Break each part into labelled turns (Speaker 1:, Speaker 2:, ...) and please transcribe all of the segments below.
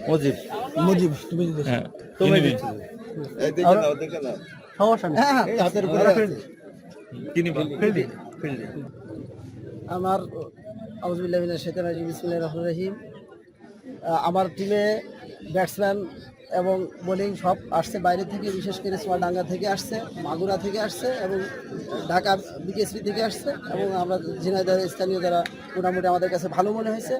Speaker 1: মুজিব মুজিব তুমি তুমি
Speaker 2: আমার আউযুবিল্লাহি মিনাশ শাইতানির রাজিম বিসমিল্লাহির রহমানির রহিম। আমার টিমে ব্যাটসম্যান এবং বোলিং সব আসছে বাইরে থেকে, বিশেষ করে চুয়াডাঙ্গা থেকে আসছে, মাগুরা থেকে আসছে এবং ঢাকা বিকেএসপি থেকে আসছে এবং আমরা ঝিনাইদহ স্থানীয় যারা মোটামুটি আমাদের কাছে ভালো মনে হয়েছে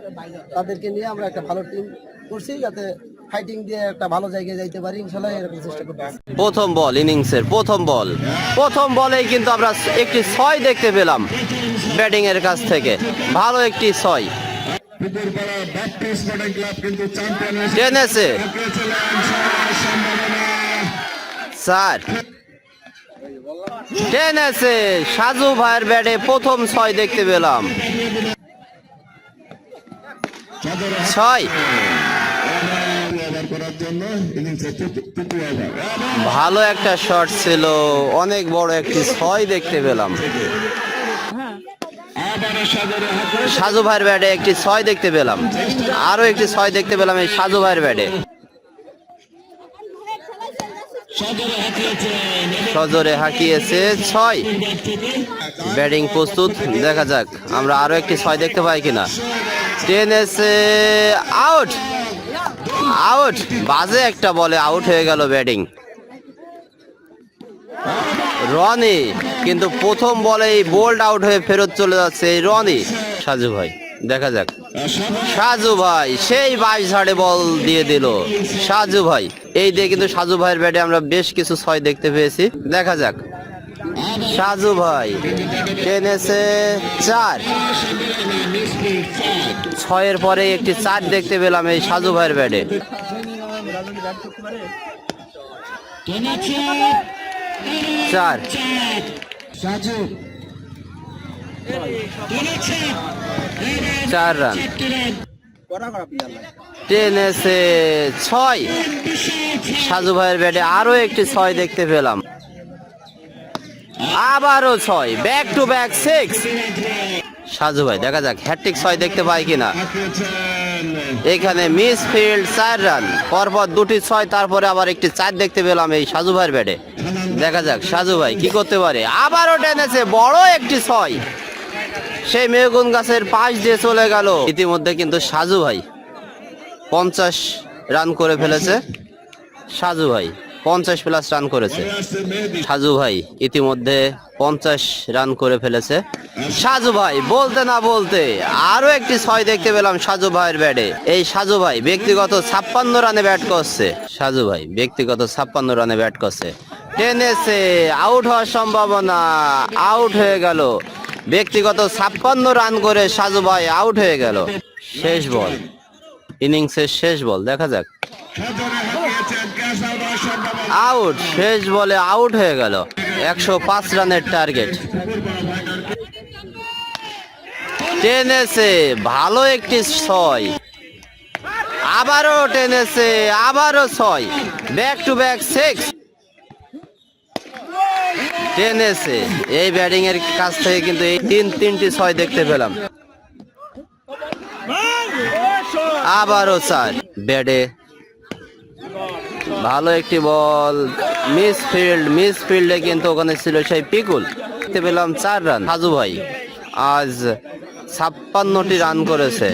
Speaker 2: তাদেরকে নিয়ে আমরা একটা ভালো টিম করছি, যাতে ফাইটিং দিয়ে একটা ভালো জায়গায় যাইতে পারি ইনশাআল্লাহ, এরকম চেষ্টা করতেছি।
Speaker 3: প্রথম বল, ইনিংসের প্রথম বলেই কিন্তু আমরা একটি 6 দেখতে পেলাম ব্যাটিং এর কাছ থেকে, ভালো একটি 6 টেনেছে 4 টেনেছে সাজু ভাইয়ের ব্যাটে প্রথম 6 দেখতে পেলাম 6 ভালো একটা শট ছিল, অনেক বড় একটি 6 দেখতে পেলাম সাজু ভাইয়ের ব্যাটে একটি 6 দেখতে পেলাম, আরো একটি 6 দেখতে পেলাম এই সাজু ভাইয়ের ব্যাটে। সজোরে হাঁকিয়েছে 6 ব্যাটিং প্রস্তুত, দেখা যাক আমরা আরো একটি 6 দেখতে পাই কিনা। টেনেছে আউট, আউট বাজে একটা বলে আউট হয়ে গেল ব্যাটিং রনি, কিন্তু প্রথম বলেই বোল্ড আউট হয়ে ফেরত চলে যাচ্ছে এই রনি। সাজু ভাই, দেখা যাক সাজু ভাই সেই 22 ঝাড়ে বল দিয়ে দিল সাজু ভাই। এই দিয়ে কিন্তু সাজু ভাইয়ের ব্যাটে আমরা বেশ কিছু 6 দেখতে পেয়েছি, দেখা যাক সাজু ভাই টেনেছে 4 6-এর পরে একটি 4 দেখতে পেলাম এই সাজু ভাইয়ের ব্যাটে। 4 রান টেনেছে 6 সাজু ভাইয়ের ব্যাটে, আরো একটি 6 দেখতে পেলাম, আবারও 6, ব্যাক টু ব্যাক 6 সাজু ভাই। দেখা যাক হ্যাট্রিক 6 দেখতে পাই কিনা। এখানে মিস ফিল্ড 4 রান, পরপর দুটি 6, তারপরে আবার একটি 4 দেখতে পেলাম এই সাজু ভাইয়ের ব্যাটে। দেখা যাক সাজু ভাই কি করতে পারে, আবারও টেনেছে বড় একটি 6, সেই মেগুন গাছের পাশ দিয়ে চলে গেল। ইতিমধ্যে কিন্তু সাজু ভাই 50 রান করে ফেলেছে, সাজু ভাই 50 প্লাস রান করেছে সাজু ভাই, ইতিমধ্যে 50 রান করে ফেলেছে সাজু ভাই। বলতে না বলতে আরো একটি 6 দেখতে পেলাম সাজু ভাইয়ের ব্যাটে। এই সাজু ভাই ব্যক্তিগত 56 রানে ব্যাট করছে, সাজু ভাই ব্যক্তিগত 56 রানে ব্যাট করছে। টেনেছে, আউট হওয়ার সম্ভাবনা, আউট হয়ে গেল। ব্যক্তিগত 56 রান করে সাজু ভাই আউট হয়ে গেল। শেষ বল, ইনিংসের শেষ বল, দেখা যাক আউট, শেষ বলে আউট হয়ে গেল। 105 রানের টার্গেট। টেনেছে ভালো একটি 6, আবারও টেনেছে, আবারও 6, ব্যাক টু ব্যাক 6 টেনেছে। এই ব্যাটিং এর কাছ থেকে কিন্তু এই তিনটি 6 দেখতে পেলাম। আবারও 4 ব্যাটে ভালো একটি বল, মিস ফিল্ডে কিন্তু ওখানে ছিল সেই পিকুল। দেখতে পেলাম 4 রান। সাজু ভাই আজ 56টি রান করেছে,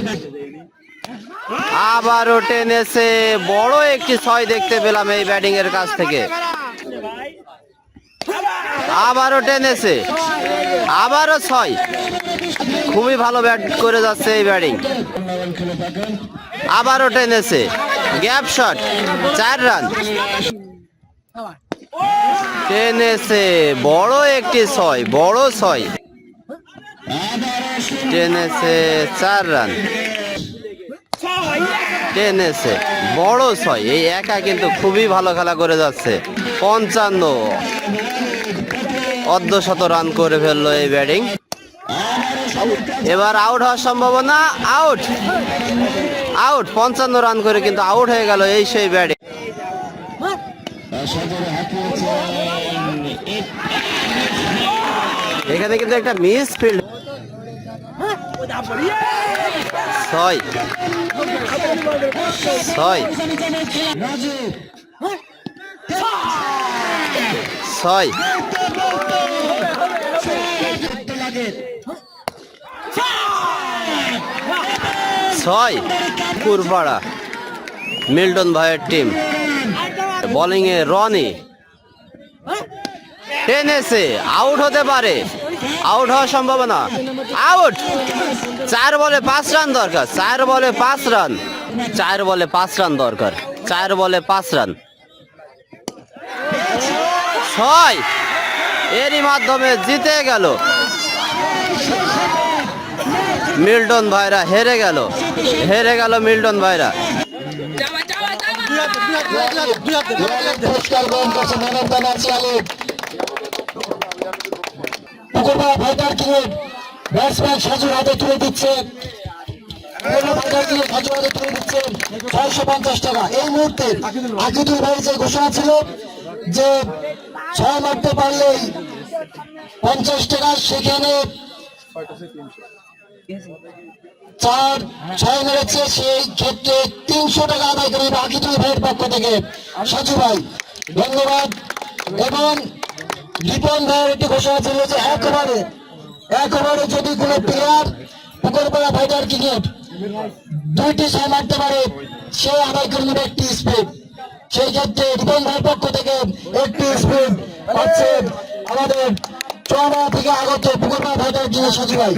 Speaker 3: আবারও টেনেছে, বড় একটি 6 দেখতে পেলাম এই ব্যাটিং এর কাছ থেকে। আবারও টেনেছে, আবারও 6, খুবই ভালো ব্যাট করে যাচ্ছে এই ব্যাটিং। আবারও টেনেছে, গ্যাপ শট 4 রান টেনেছে, বড় একটি 6, বড় 6 টেনেছে, 4 রান টেনেছে, বড় 6। এই একা কিন্তু খুবই ভালো খেলা করে যাচ্ছে। 55 অর্ধশত রান করে ফেললো এই ব্যাটিং। এবার আউট হওয়ার সম্ভাবনা, আউট, আউট 55 রান করে কিন্তু আউট হয়ে গেল এই সেই ব্যাটিং। এখানে কিন্তু একটা মিস ফিল্ড ছয় ছয় ছয় ছয় কুরপাড়া মিল্টন ভাইয়ের টিম। বোলিং এ রনি টেনেছে, আউট হতে পারে, আউট হওয়ার সম্ভাবনা, আউট। 4 বলে 5 রান দরকার, 4 বলে 5 রান, 4 বলে 5 রান দরকার, 4 বলে 5 রান। 6 এরই মাধ্যমে জিতে গেল মিল্টন ভাইরা, হেরে গেল মিল্টন ভাইরা।
Speaker 4: পুরস্কার গ্রহণ করছে man of the match Pukurpara fighter কিংয়ের ব্যাটসম্যান সাজুর হাতে তুলে দিচ্ছে, সাজুর হাতে তুলে দিচ্ছে 650 টাকা। এই মুহূর্তে আকিদুল ভাই যে ঘোষণা ছিল যে 6 মারতে পারলেই 50 টাকা, সেখানে 4-6 মেরেছে, সেই ক্ষেত্রে 300 টাকা আদায় করে আকিদুল ভাইয়ের পক্ষ থেকে সাজু ভাই, ধন্যবাদ। এবং রিপন ভাইয়ের একটি ঘোষণা ছিল যে এক ওভারে যদি কোনো প্লেয়ার পুকুরপাড়া ফাইটার ক্রিকেট 2টি 6 মারতে পারে, সে আদায় করে নেবে একটি স্পিড। সেই ক্ষেত্রে রিপন ভাইয়ের পক্ষ থেকে একটি স্পিড পাচ্ছে আমাদের চৌমাথা থেকে আগত পুকুরপাড়া ফাইটার ক্রিকেট সাজু ভাই।